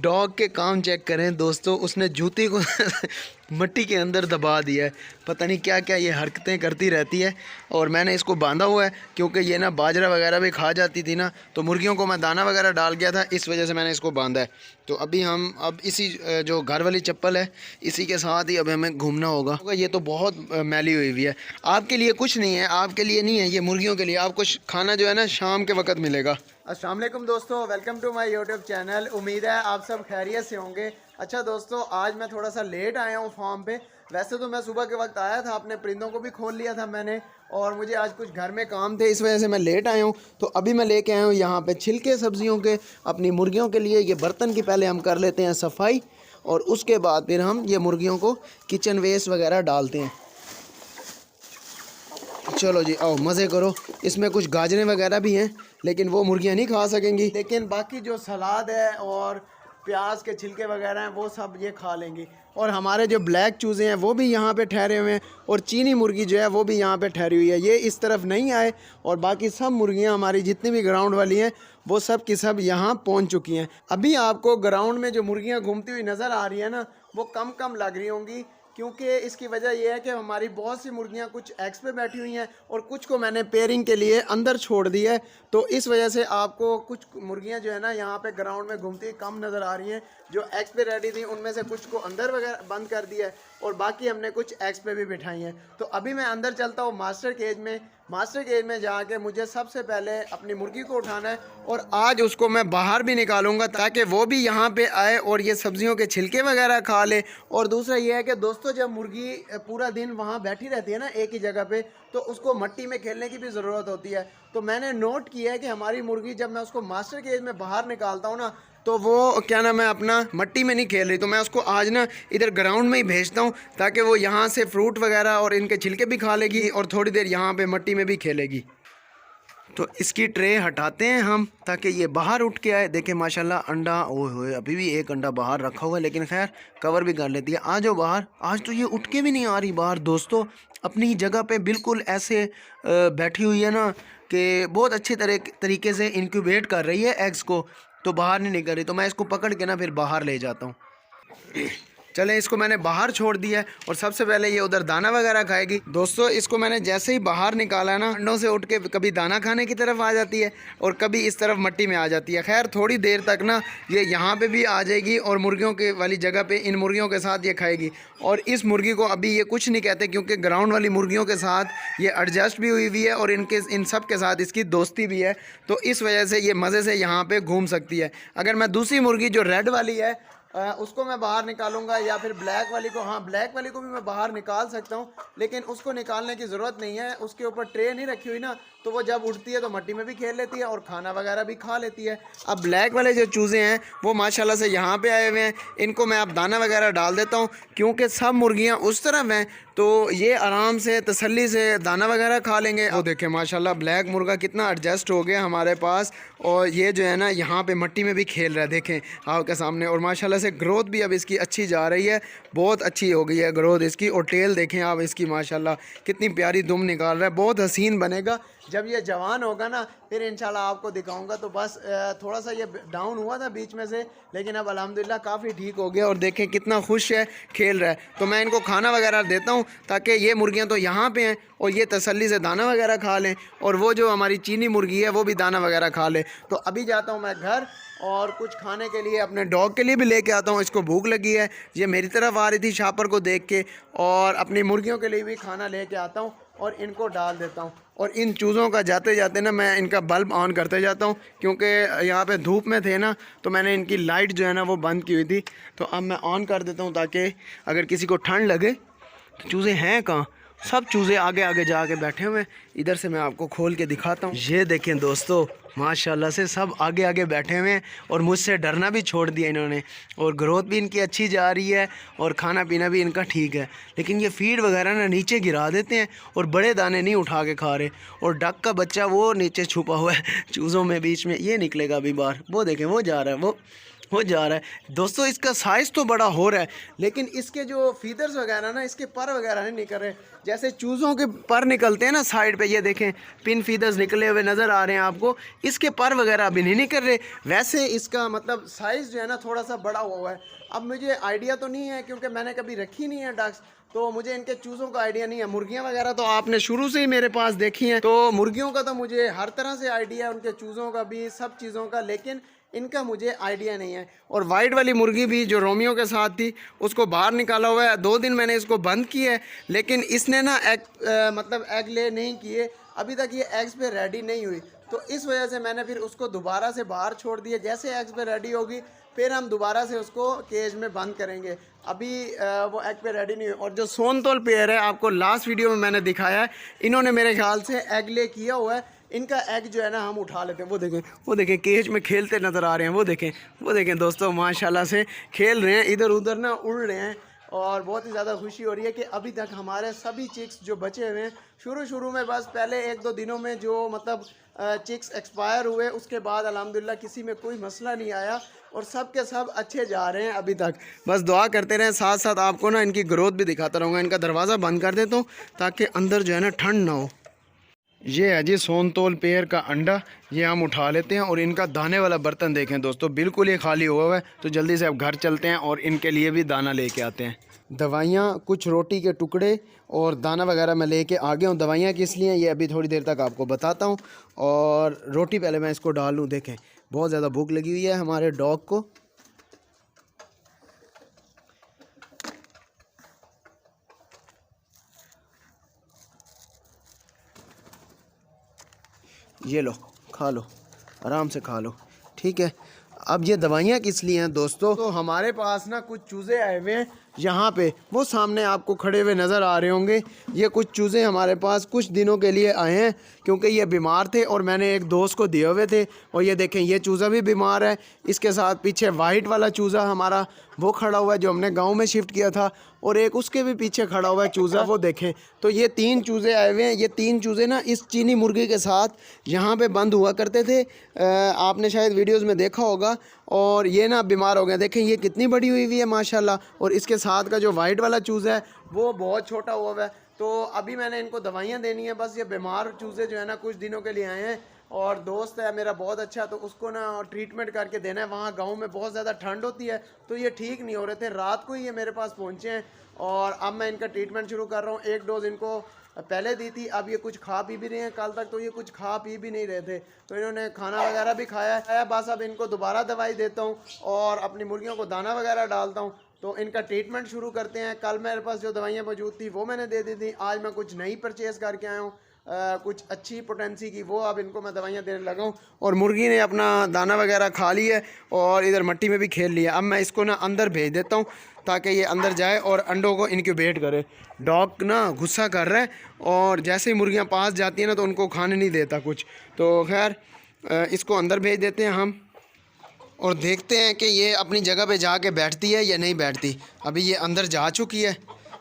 Dog के काम check करें दोस्तों, उसने जूती को मिट्टी के अंदर दबा दिया है। पता नहीं क्या क्या ये हरकतें करती रहती है। और मैंने इसको बांधा हुआ है क्योंकि ये ना बाजरा वगैरह भी खा जाती थी ना, तो मुर्गियों को मैं दाना वगैरह डाल गया था, इस वजह से मैंने इसको बांधा है। तो अभी हम इसी जो घर वाली चप्पल है इसी के साथ ही अब हमें घूमना होगा। ये तो बहुत मैली हुई हुई है। आपके लिए कुछ नहीं है, आपके लिए नहीं है, ये मुर्गियों के लिए। आपको खाना जो है ना शाम के वक्त मिलेगा। अस्सलाम वालेकुम दोस्तों, welcome to my YouTube channel. उम्मीद है आप सब खैरियत से होंगे। अच्छा दोस्तों, आज मैं थोड़ा सा लेट आया हूँ फार्म पे। वैसे तो मैं सुबह के वक्त आया था, अपने परिंदों को भी खोल लिया था मैंने, और मुझे आज कुछ घर में काम थे, इस वजह से मैं लेट आया हूँ। तो अभी मैं लेके आया हूँ यहाँ पे छिलके सब्जियों के अपनी मुर्गियों के लिए। ये बर्तन की पहले हम कर लेते हैं सफाई, और उसके बाद फिर हम ये मुर्गियों को किचन वेस्ट वगैरह डालते हैं। चलो जी, आओ मज़े करो। इसमें कुछ गाजरें वगैरह भी हैं, लेकिन वो मुर्गियाँ नहीं खा सकेंगी, लेकिन बाकी जो सलाद है और प्याज के छिलके वगैरह हैं वो सब ये खा लेंगी। और हमारे जो ब्लैक चूज़े हैं वो भी यहाँ पे ठहरे हुए हैं, और चीनी मुर्गी जो है वो भी यहाँ पे ठहरी हुई है। ये इस तरफ नहीं आए, और बाकी सब मुर्गियाँ हमारी जितनी भी ग्राउंड वाली हैं वो सब की सब यहाँ पहुँच चुकी हैं। अभी आपको ग्राउंड में जो मुर्गियाँ घूमती हुई नज़र आ रही हैं ना, वो कम कम लग रही होंगी, क्योंकि इसकी वजह यह है कि हमारी बहुत सी मुर्गियां कुछ एक्स पे बैठी हुई हैं और कुछ को मैंने पेयरिंग के लिए अंदर छोड़ दिया है। तो इस वजह से आपको कुछ मुर्गियां जो है ना यहाँ पे ग्राउंड में घूमती कम नज़र आ रही हैं। जो एक्स पे रेडी थी उनमें से कुछ को अंदर वगैरह बंद कर दिया है, और बाकी हमने कुछ एक्स पे भी बिठाई हैं। तो अभी मैं अंदर चलता हूँ मास्टर केज में। मास्टर केज में जाके मुझे सबसे पहले अपनी मुर्गी को उठाना है, और आज उसको मैं बाहर भी निकालूंगा ताकि वो भी यहाँ पे आए और ये सब्जियों के छिलके वगैरह खा ले। और दूसरा ये है कि दोस्तों, जब मुर्गी पूरा दिन वहाँ बैठी रहती है ना एक ही जगह पे, तो उसको मिट्टी में खेलने की भी ज़रूरत होती है। तो मैंने नोट किया है कि हमारी मुर्गी जब मैं उसको मास्टर केज में बाहर निकालता हूँ ना, तो वो क्या नाम है अपना मिट्टी में नहीं खेल रही। तो मैं उसको आज ना इधर ग्राउंड में ही भेजता हूँ ताकि वो यहाँ से फ्रूट वगैरह और इनके छिलके भी खा लेगी और थोड़ी देर यहाँ पे मिट्टी में भी खेलेगी। तो इसकी ट्रे हटाते हैं हम ताकि ये बाहर उठ के आए। देखें माशाल्लाह अंडा, ओए होए अभी भी एक अंडा बाहर रखा हुआ है, लेकिन खैर कवर भी कर लेती है। आ जाओ बाहर। आज तो ये उठ के भी नहीं आ रही बाहर दोस्तों, अपनी जगह पे बिल्कुल ऐसे बैठी हुई है ना कि बहुत अच्छे तरीके से इंक्यूबेट कर रही है एग्स को, तो बाहर नहीं निकल रही। तो मैं इसको पकड़ के ना फिर बाहर ले जाता हूँ। चलें, इसको मैंने बाहर छोड़ दिया है, और सबसे पहले ये उधर दाना वगैरह खाएगी। दोस्तों, इसको मैंने जैसे ही बाहर निकाला है ना, अंडों से उठ के कभी दाना खाने की तरफ आ जाती है और कभी इस तरफ मिट्टी में आ जाती है। खैर थोड़ी देर तक ना ये यहाँ पे भी आ जाएगी, और मुर्गियों के वाली जगह पे इन मुर्गियों के साथ ये खाएगी। और इस मुर्गी को अभी ये कुछ नहीं कहते, क्योंकि ग्राउंड वाली मुर्गियों के साथ ये एडजस्ट भी हुई हुई है, और इन सब के साथ इसकी दोस्ती भी है। तो इस वजह से ये मज़े से यहाँ पर घूम सकती है। अगर मैं दूसरी मुर्गी जो रेड वाली है उसको मैं बाहर निकालूंगा, या फिर ब्लैक वाली को, हाँ ब्लैक वाली को भी मैं बाहर निकाल सकता हूँ, लेकिन उसको निकालने की ज़रूरत नहीं है। उसके ऊपर ट्रे नहीं रखी हुई ना, तो वो जब उठती है तो मिट्टी में भी खेल लेती है और खाना वगैरह भी खा लेती है। अब ब्लैक वाले जो चूज़े हैं वो माशाल्लाह से यहाँ पे आए हुए हैं। इनको मैं अब दाना वगैरह डाल देता हूँ, क्योंकि सब मुर्गियाँ उस तरफ हैं, तो ये आराम से तसल्ली से दाना वगैरह खा लेंगे। वो देखें माशाल्लाह ब्लैक मुर्गा कितना एडजस्ट हो गया हमारे पास, और ये जो है ना यहाँ पे मिट्टी में भी खेल रहा है, देखें आपके सामने। और माशाल्लाह से ग्रोथ भी अब इसकी अच्छी जा रही है, बहुत अच्छी हो गई है ग्रोथ इसकी। और टेल देखें आप इसकी, माशाल्लाह कितनी प्यारी दुम निकाल रहा है, बहुत हसीन बनेगा। जब ये जवान होगा ना फिर इंशाल्लाह आपको दिखाऊंगा। तो बस थोड़ा सा ये डाउन हुआ था बीच में से, लेकिन अब अल्हम्दुलिल्लाह काफ़ी ठीक हो गया, और देखें कितना खुश है, खेल रहा है। तो मैं इनको खाना वगैरह देता हूँ ताकि ये मुर्गियाँ तो यहाँ पे हैं और ये तसल्ली से दाना वगैरह खा लें, और वो जो हमारी चीनी मुर्गी है वो भी दाना वगैरह खा ले। तो अभी जाता हूँ मैं घर, और कुछ खाने के लिए अपने डॉग के लिए भी लेके आता हूँ। इसको भूख लगी है, ये मेरी तरफ आ रही थी शापर को देख के, और अपनी मुर्गियों के लिए भी खाना लेके आता हूँ और इनको डाल देता हूँ। और इन चूज़ों का जाते जाते ना मैं इनका बल्ब ऑन करते जाता हूँ, क्योंकि यहाँ पे धूप में थे ना, तो मैंने इनकी लाइट जो है ना वो बंद की हुई थी। तो अब मैं ऑन कर देता हूँ ताकि अगर किसी को ठंड लगे। तो चूज़े हैं कहाँ, सब चूज़े आगे आगे जाके बैठे हुए हैं। इधर से मैं आपको खोल के दिखाता हूँ। ये देखें दोस्तों, माशाल्लाह से सब आगे आगे बैठे हुए हैं, और मुझसे डरना भी छोड़ दिया इन्होंने, और ग्रोथ भी इनकी अच्छी जा रही है, और खाना पीना भी इनका ठीक है। लेकिन ये फीड वगैरह ना नीचे गिरा देते हैं, और बड़े दाने नहीं उठा के खा रहे। और डक का बच्चा वो नीचे छुपा हुआ है चूज़ों में बीच में, ये निकलेगा अभी बाहर। वो देखें वो जा रहा है, वो हो जा रहा है दोस्तों। इसका साइज़ तो बड़ा हो रहा है, लेकिन इसके जो फीदर्स वगैरह ना, इसके पर वगैरह नहीं निकल रहे। जैसे चूज़ों के पर निकलते हैं ना साइड पे, ये देखें पिन फीदर्स निकले हुए नज़र आ रहे हैं आपको, इसके पर वगैरह अभी नहीं निकल रहे। वैसे इसका मतलब साइज़ जो है ना थोड़ा सा बड़ा हुआ है। अब मुझे आइडिया तो नहीं है क्योंकि मैंने कभी रखी नहीं है डक्स, तो मुझे इनके चूज़ों का आइडिया नहीं है। मुर्गियाँ वगैरह तो आपने शुरू से ही मेरे पास देखी हैं, तो मुर्गियों का तो मुझे हर तरह से आइडिया है, उनके चूज़ों का भी, सब चीज़ों का, लेकिन इनका मुझे आइडिया नहीं है। और वाइट वाली मुर्गी भी जो रोमियो के साथ थी, उसको बाहर निकाला हुआ है। 2 दिन मैंने इसको बंद किया है, लेकिन इसने ना मतलब एग ले नहीं किए अभी तक, ये एग्स पे रेडी नहीं हुई। तो इस वजह से मैंने फिर उसको दोबारा से बाहर छोड़ दिया। जैसे एग्स पे रेडी होगी फिर हम दोबारा से उसको केज में बंद करेंगे। अभी वो एग पे रेडी नहीं हुई। और जो सोनतोल पेयर है, आपको लास्ट वीडियो में मैंने दिखाया है, इन्होंने मेरे ख्याल से एग ले किया हुआ है। इनका एग जो है ना हम उठा लेते हैं। वो देखें केज में खेलते नज़र आ रहे हैं। वो देखें दोस्तों, माशाल्लाह से खेल रहे हैं, इधर उधर ना उड़ रहे हैं। और बहुत ही ज़्यादा खुशी हो रही है कि अभी तक हमारे सभी चिक्स जो बचे हुए हैं, शुरू में बस पहले 1-2 दिनों में जो मतलब चिक्स एक्सपायर हुए, उसके बाद अल्हम्दुलिल्लाह किसी में कोई मसला नहीं आया और सब के सब अच्छे जा रहे हैं अभी तक। बस दुआ करते रहें। साथ साथ आपको ना इनकी ग्रोथ भी दिखाता रहूँगा। इनका दरवाज़ा बंद कर देता हूँ ताकि अंदर जो है ना ठंड ना हो। ये है जी सोनतोल पेयर का अंडा, ये हम उठा लेते हैं। और इनका दाने वाला बर्तन देखें दोस्तों, बिल्कुल ही खाली हुआ हुआ है। तो जल्दी से अब घर चलते हैं और इनके लिए भी दाना लेके आते हैं। दवाइयाँ, कुछ रोटी के टुकड़े और दाना वगैरह मैं लेके आ गया हूँ। दवाइयाँ किस लिए, ये अभी थोड़ी देर तक आपको बताता हूँ। और रोटी पहले मैं इसको डाल लूँ। देखें बहुत ज़्यादा भूख लगी हुई है हमारे डॉग को। ये लो, खा लो, आराम से खा लो, ठीक है। अब ये दवाइयाँ किस लिए हैं दोस्तों, तो हमारे पास ना कुछ चूज़े आए हुए हैं यहाँ पे, वो सामने आपको खड़े हुए नज़र आ रहे होंगे। ये कुछ चूज़े हमारे पास कुछ दिनों के लिए आए हैं क्योंकि ये बीमार थे और मैंने एक दोस्त को दिए हुए थे। और ये देखें ये चूज़ा भी बीमार है। इसके साथ पीछे वाइट वाला चूज़ा हमारा वो खड़ा हुआ है जो हमने गांव में शिफ्ट किया था, और एक उसके भी पीछे खड़ा हुआ है चूज़ा, वो देखें। तो ये 3 चूज़े आए हुए हैं। ये 3 चूज़े ना इस चीनी मुर्गी के साथ यहाँ पे बंद हुआ करते थे, आपने शायद वीडियोस में देखा होगा। और ये ना बीमार हो गए। देखें ये कितनी बड़ी हुई हुई है माशाल्लाह। और इसके साथ का जो वाइट वाला चूज़ा है वो बहुत छोटा हुआ है। तो अभी मैंने इनको दवाइयाँ देनी है। बस ये बीमार चूज़े जो है ना कुछ दिनों के लिए आए हैं, और दोस्त है मेरा बहुत अच्छा, तो उसको ना ट्रीटमेंट करके देना है। वहाँ गांव में बहुत ज़्यादा ठंड होती है तो ये ठीक नहीं हो रहे थे। रात को ही ये मेरे पास पहुँचे हैं और अब मैं इनका ट्रीटमेंट शुरू कर रहा हूँ। 1 डोज़ इनको पहले दी थी। अब ये कुछ खा पी भी रहे हैं। कल तक तो ये कुछ खा पी भी नहीं रहे थे, तो इन्होंने खाना वगैरह भी खाया है। बस अब इनको दोबारा दवाई देता हूँ और अपनी मुर्गियों को दाना वगैरह डालता हूँ, तो इनका ट्रीटमेंट शुरू करते हैं। कल मेरे पास जो दवाइयाँ मौजूद थी वो मैंने दे दी थी। आज मैं कुछ नई परचेज़ करके आया हूँ, कुछ अच्छी पोटेंसी की, वो अब इनको मैं दवाइयाँ देने लगा हूँ। और मुर्गी ने अपना दाना वगैरह खा लिया है और इधर मिट्टी में भी खेल लिया। अब मैं इसको ना अंदर भेज देता हूँ ताकि ये अंदर जाए और अंडों को इनक्यूबेट करे। डॉग ना गुस्सा कर रहा है और जैसे ही मुर्गियाँ पास जाती हैं ना तो उनको खाने नहीं देता कुछ। तो खैर इसको अंदर भेज देते हैं हम और देखते हैं कि ये अपनी जगह पे जाके बैठती है या नहीं बैठती। अभी ये अंदर जा चुकी है,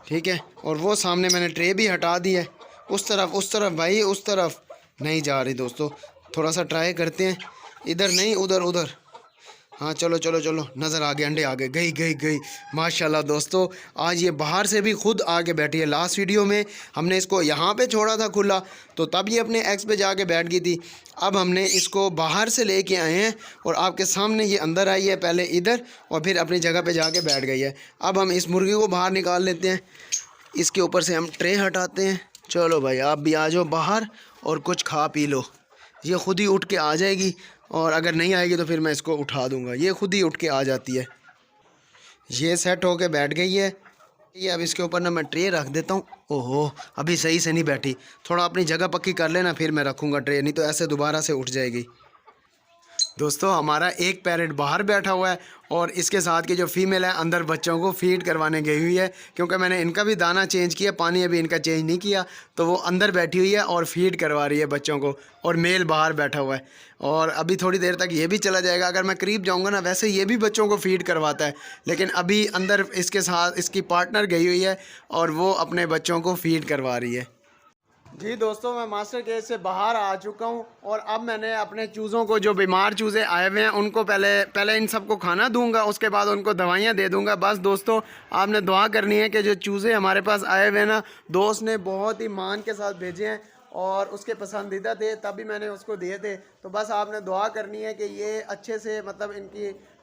ठीक है। और वो सामने मैंने ट्रे भी हटा दी है। उस तरफ भाई, उस तरफ नहीं जा रही दोस्तों। थोड़ा सा ट्राई करते हैं, इधर नहीं उधर उधर। हाँ चलो चलो चलो, नज़र आ गए, अंडे आ गए। गई माशाल्लाह दोस्तों। आज ये बाहर से भी खुद आके बैठी है। लास्ट वीडियो में हमने इसको यहाँ पे छोड़ा था खुला, तो तब ये अपने एक्स पे जाके बैठ गई थी। अब हमने इसको बाहर से लेके आए हैं और आपके सामने ये अंदर आई है, पहले इधर और फिर अपनी जगह पे जाके बैठ गई है। अब हम इस मुर्गी को बाहर निकाल लेते हैं। इसके ऊपर से हम ट्रे हटाते हैं। चलो भाई आप भी आ जाओ बाहर और कुछ खा पी लो। ये खुद ही उठ के आ जाएगी और अगर नहीं आएगी तो फिर मैं इसको उठा दूंगा। ये खुद ही उठ के आ जाती है। ये सेट होके बैठ गई है। ये अब इसके ऊपर ना मैं ट्रे रख देता हूँ। ओहो अभी सही से नहीं बैठी, थोड़ा अपनी जगह पक्की कर लेना फिर मैं रखूँगा ट्रे, नहीं तो ऐसे दोबारा से उठ जाएगी। दोस्तों हमारा एक पैरेट बाहर बैठा हुआ है और इसके साथ की जो फीमेल है अंदर बच्चों को फीड करवाने गई हुई है, क्योंकि मैंने इनका भी दाना चेंज किया, पानी अभी इनका चेंज नहीं किया, तो वो अंदर बैठी हुई है और फीड करवा रही है बच्चों को। और मेल बाहर बैठा हुआ है और अभी थोड़ी देर तक ये भी चला जाएगा। अगर मैं करीब जाऊँगा ना, वैसे ये भी बच्चों को फीड करवाता है, लेकिन अभी अंदर इसके साथ इसकी पार्टनर गई हुई है और वो अपने बच्चों को फीड करवा रही है। जी दोस्तों, मैं मास्टर केज से बाहर आ चुका हूँ और अब मैंने अपने चूज़ों को, जो बीमार चूज़े आए हुए हैं उनको पहले इन सबको खाना दूंगा, उसके बाद उनको दवाइयाँ दे दूंगा। बस दोस्तों, आपने दुआ करनी है कि जो चूज़े हमारे पास आए हुए हैं ना, दोस्त ने बहुत ही मान के साथ भेजे हैं और उसके पसंदीदा थे, तभी मैंने उसको दिए थे। तो बस आपने दुआ करनी है कि ये अच्छे से मतलब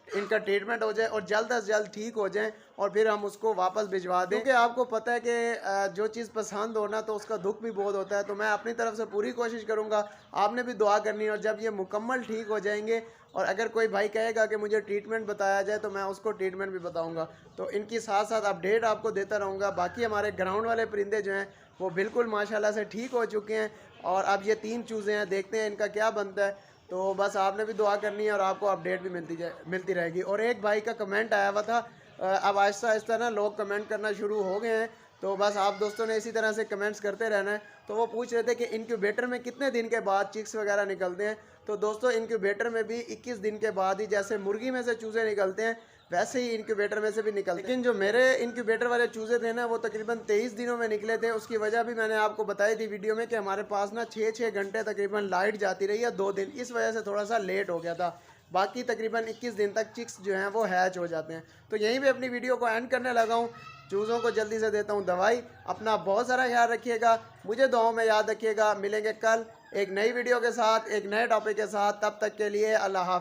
इनका ट्रीटमेंट हो जाए और जल्द से जल्द ठीक हो जाएं और फिर हम उसको वापस भिजवा दें। क्योंकि आपको पता है कि जो चीज़ पसंद होना तो उसका दुख भी बहुत होता है। तो मैं अपनी तरफ से पूरी कोशिश करूँगा, आपने भी दुआ करनी है। और जब ये मुकम्मल ठीक हो जाएंगे और अगर कोई भाई कहेगा कि मुझे ट्रीटमेंट बताया जाए तो मैं उसको ट्रीटमेंट भी बताऊँगा। तो इनकी साथ साथ अपडेट आपको देता रहूँगा। बाकी हमारे ग्राउंड वाले परिंदे जो हैं वो बिल्कुल माशाल्लाह से ठीक हो चुके हैं और अब ये 3 चूज़े हैं, देखते हैं इनका क्या बनता है। तो बस आपने भी दुआ करनी है और आपको अपडेट भी मिलती रहेगी। और एक भाई का कमेंट आया हुआ था, अब आहिस्ता आहिस्ता ना लोग कमेंट करना शुरू हो गए हैं, तो बस आप दोस्तों ने इसी तरह से कमेंट्स करते रहना है। तो वो पूछ रहे थे कि इनक्यूबेटर में कितने दिन के बाद चिक्स वगैरह निकलते हैं। तो दोस्तों, इनक्यूबेटर में भी 21 दिन के बाद ही, जैसे मुर्गी में से चूज़े निकलते हैं वैसे ही इनक्यूबेटर में से भी निकलते हैं। लेकिन जो मेरे इनक्यूबेटर वाले चूज़े थे ना, वो तकरीबन 23 दिनों में निकले थे। उसकी वजह भी मैंने आपको बताई थी वीडियो में कि हमारे पास ना 6-6 घंटे तकरीबन लाइट जाती रही है 2 दिन, इस वजह से थोड़ा सा लेट हो गया था। बाकी तकरीबन 21 दिन तक चिक्स जो हैं वो हैच हो जाते हैं। तो यहीं पे अपनी वीडियो को एंड करने लगा हूँ। चूज़ों को जल्दी से देता हूँ दवाई। अपना बहुत सारा ख्याल रखिएगा, मुझे दुआओं में याद रखिएगा। मिलेंगे कल एक नई वीडियो के साथ, एक नए टॉपिक के साथ। तब तक के लिए अल्लाह हाफ़िज़।